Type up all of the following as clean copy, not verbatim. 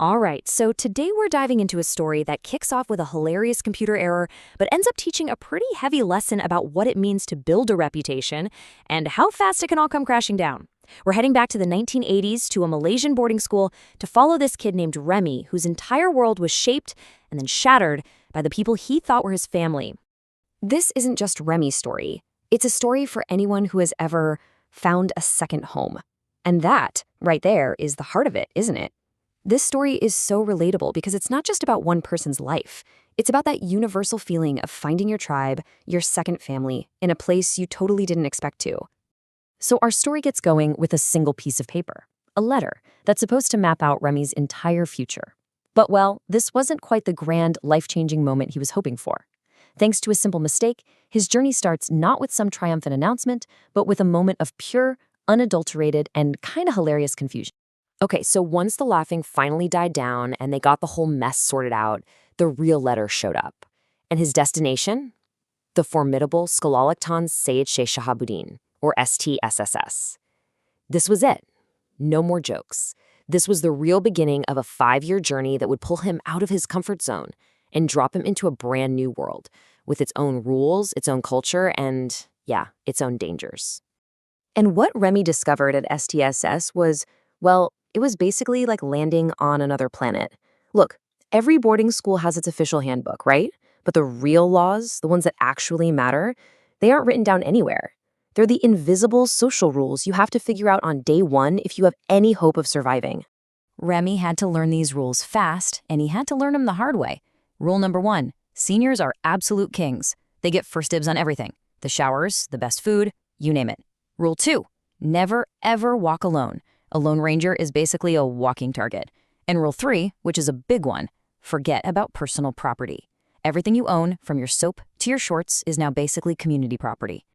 All right, so today we're diving into a story that kicks off with a hilarious computer error, but ends up teaching a pretty heavy lesson about what it means to build a reputation and how fast it can all come crashing down. We're heading back to the 1980s to a Malaysian boarding school to follow this kid named Remy, whose entire world was shaped and then shattered by the people he thought were his family. This isn't just Remy's story. It's a story for anyone who has ever found a second home. And that, right there, is the heart of it, isn't it? This story is so relatable because it's not just about one person's life. It's about that universal feeling of finding your tribe, your second family, in a place you totally didn't expect to. So our story gets going with a single piece of paper, a letter that's supposed to map out Remy's entire future. But well, this wasn't quite the grand, life-changing moment he was hoping for. Thanks to a simple mistake, his journey starts not with some triumphant announcement, but with a moment of pure, unadulterated, and kind of hilarious confusion. Okay, so once the laughing finally died down and they got the whole mess sorted out, the real letter showed up. And his destination? The formidable Skalalaktan Sayed Sheikh Shahabuddin, or STSSS. This was it. No more jokes. This was the real beginning of a 5-year journey that would pull him out of his comfort zone and drop him into a brand new world with its own rules, its own culture, and, yeah, its own dangers. And what Remy discovered at STSS was, well, it was basically like landing on another planet. Look, every boarding school has its official handbook, right? But the real laws, the ones that actually matter, they aren't written down anywhere. They're the invisible social rules you have to figure out on day one if you have any hope of surviving. Remy had to learn these rules fast, and he had to learn them the hard way. Rule number 1, seniors are absolute kings. They get first dibs on everything. The showers, the best food, you name it. Rule 2, never ever walk alone. A lone ranger is basically a walking target. And rule 3, which is a big one, forget about personal property. Everything you own, from your soap to your shorts, is now basically community property.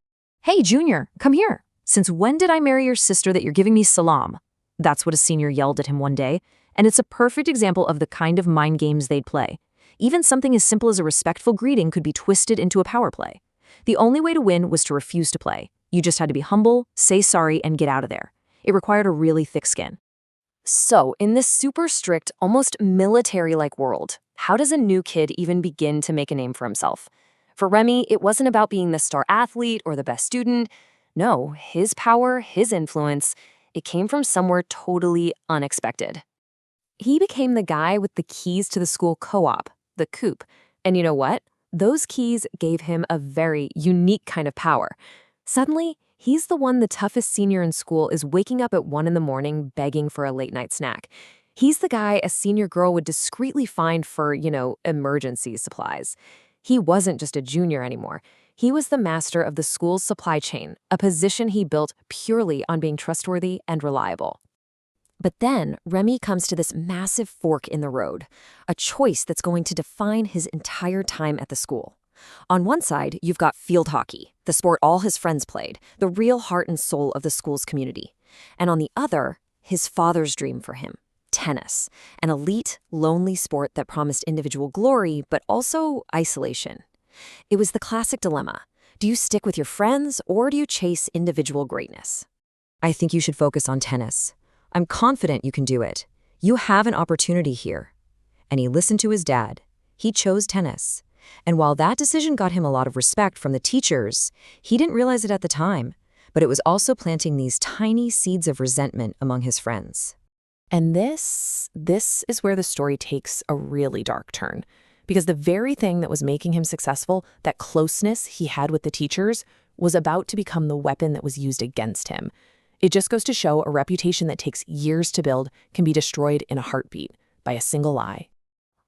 Hey, Junior, come here. Since when did I marry your sister that you're giving me salam? That's what a senior yelled at him one day, and it's a perfect example of the kind of mind games they'd play. Even something as simple as a respectful greeting could be twisted into a power play. The only way to win was to refuse to play. You just had to be humble, say sorry, and get out of there. It required a really thick skin. So, in this super strict, almost military-like world, how does a new kid even begin to make a name for himself? For Remy, it wasn't about being the star athlete or the best student. No, his power, his influence, it came from somewhere totally unexpected. He became the guy with the keys to the school co-op, the coop. And you know what? Those keys gave him a very unique kind of power. Suddenly, he's the one the toughest senior in school is waking up at 1 in the morning begging for a late-night snack. He's the guy a senior girl would discreetly find for, emergency supplies. He wasn't just a junior anymore. He was the master of the school's supply chain, a position he built purely on being trustworthy and reliable. But then, Remy comes to this massive fork in the road, a choice that's going to define his entire time at the school. On one side, you've got field hockey, the sport all his friends played, the real heart and soul of the school's community. And on the other, his father's dream for him, tennis, an elite, lonely sport that promised individual glory, but also isolation. It was the classic dilemma. Do you stick with your friends, or do you chase individual greatness? I think you should focus on tennis. I'm confident you can do it. You have an opportunity here. And he listened to his dad. He chose tennis. And while that decision got him a lot of respect from the teachers, he didn't realize it at the time, but it was also planting these tiny seeds of resentment among his friends. And this is where the story takes a really dark turn, because the very thing that was making him successful, that closeness he had with the teachers, was about to become the weapon that was used against him. It just goes to show a reputation that takes years to build can be destroyed in a heartbeat by a single lie.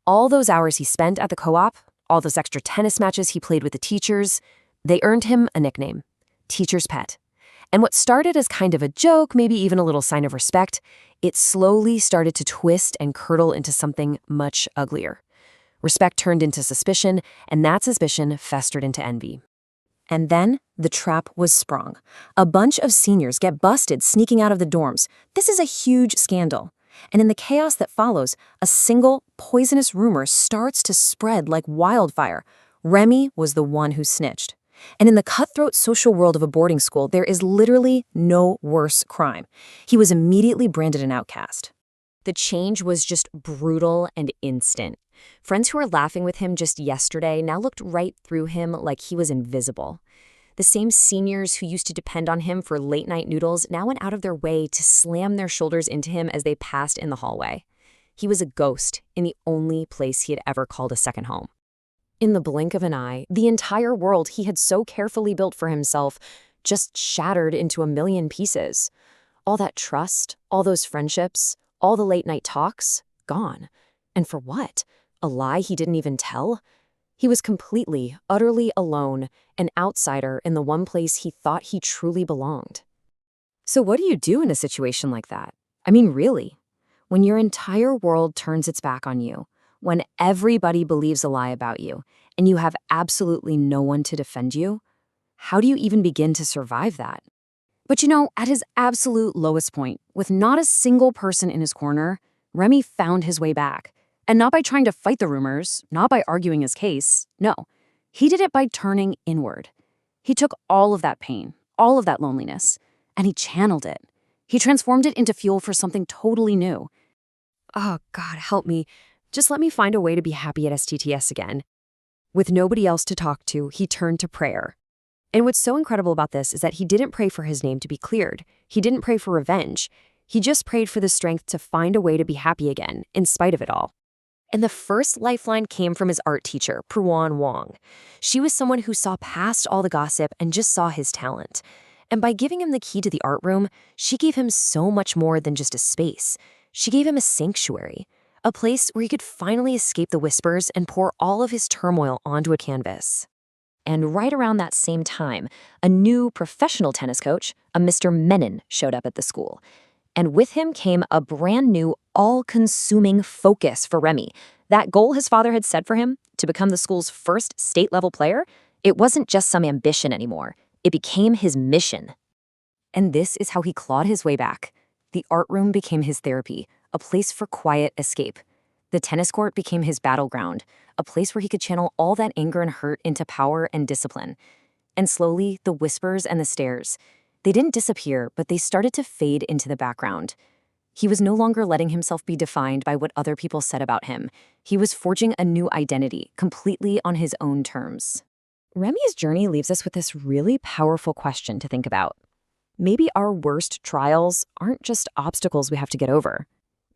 All those hours he spent at the co-op, all those extra tennis matches he played with the teachers, they earned him a nickname, Teacher's Pet. And what started as kind of a joke, maybe even a little sign of respect, it slowly started to twist and curdle into something much uglier. Respect turned into suspicion, and that suspicion festered into envy. And then the trap was sprung. A bunch of seniors get busted sneaking out of the dorms. This is a huge scandal. And in the chaos that follows, a single poisonous rumor starts to spread like wildfire. Remy was the one who snitched. And in the cutthroat social world of a boarding school, there is literally no worse crime. He was immediately branded an outcast. The change was just brutal and instant. Friends who were laughing with him just yesterday now looked right through him like he was invisible. The same seniors who used to depend on him for late-night noodles now went out of their way to slam their shoulders into him as they passed in the hallway. He was a ghost in the only place he had ever called a second home. In the blink of an eye, the entire world he had so carefully built for himself just shattered into a million pieces. All that trust, all those friendships, all the late-night talks, gone. And for what? A lie he didn't even tell? He was completely, utterly alone, an outsider in the one place he thought he truly belonged. So what do you do in a situation like that? I mean, really? When your entire world turns its back on you, when everybody believes a lie about you, and you have absolutely no one to defend you, how do you even begin to survive that? But at his absolute lowest point, with not a single person in his corner, Remy found his way back. And not by trying to fight the rumors, not by arguing his case, no. He did it by turning inward. He took all of that pain, all of that loneliness, and he channeled it. He transformed it into fuel for something totally new. Oh, God, help me. Just let me find a way to be happy at STTS again. With nobody else to talk to, he turned to prayer. And what's so incredible about this is that he didn't pray for his name to be cleared. He didn't pray for revenge. He just prayed for the strength to find a way to be happy again, in spite of it all. And the first lifeline came from his art teacher, Pruan Wong. She was someone who saw past all the gossip and just saw his talent. And by giving him the key to the art room, she gave him so much more than just a space. She gave him a sanctuary, a place where he could finally escape the whispers and pour all of his turmoil onto a canvas. And right around that same time, a new professional tennis coach, a Mr. Menon, showed up at the school. And with him came a brand new, all-consuming focus for Remy. That goal his father had set for him, to become the school's first state-level player, it wasn't just some ambition anymore. It became his mission. And this is how he clawed his way back. The art room became his therapy, a place for quiet escape. The tennis court became his battleground, a place where he could channel all that anger and hurt into power and discipline. And slowly, the whispers and the stares, they didn't disappear, but they started to fade into the background. He was no longer letting himself be defined by what other people said about him. He was forging a new identity, completely on his own terms. Remy's journey leaves us with this really powerful question to think about. Maybe our worst trials aren't just obstacles we have to get over.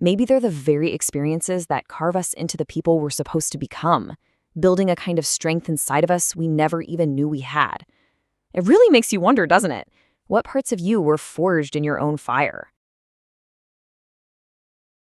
Maybe they're the very experiences that carve us into the people we're supposed to become, building a kind of strength inside of us we never even knew we had. It really makes you wonder, doesn't it? What parts of you were forged in your own fire?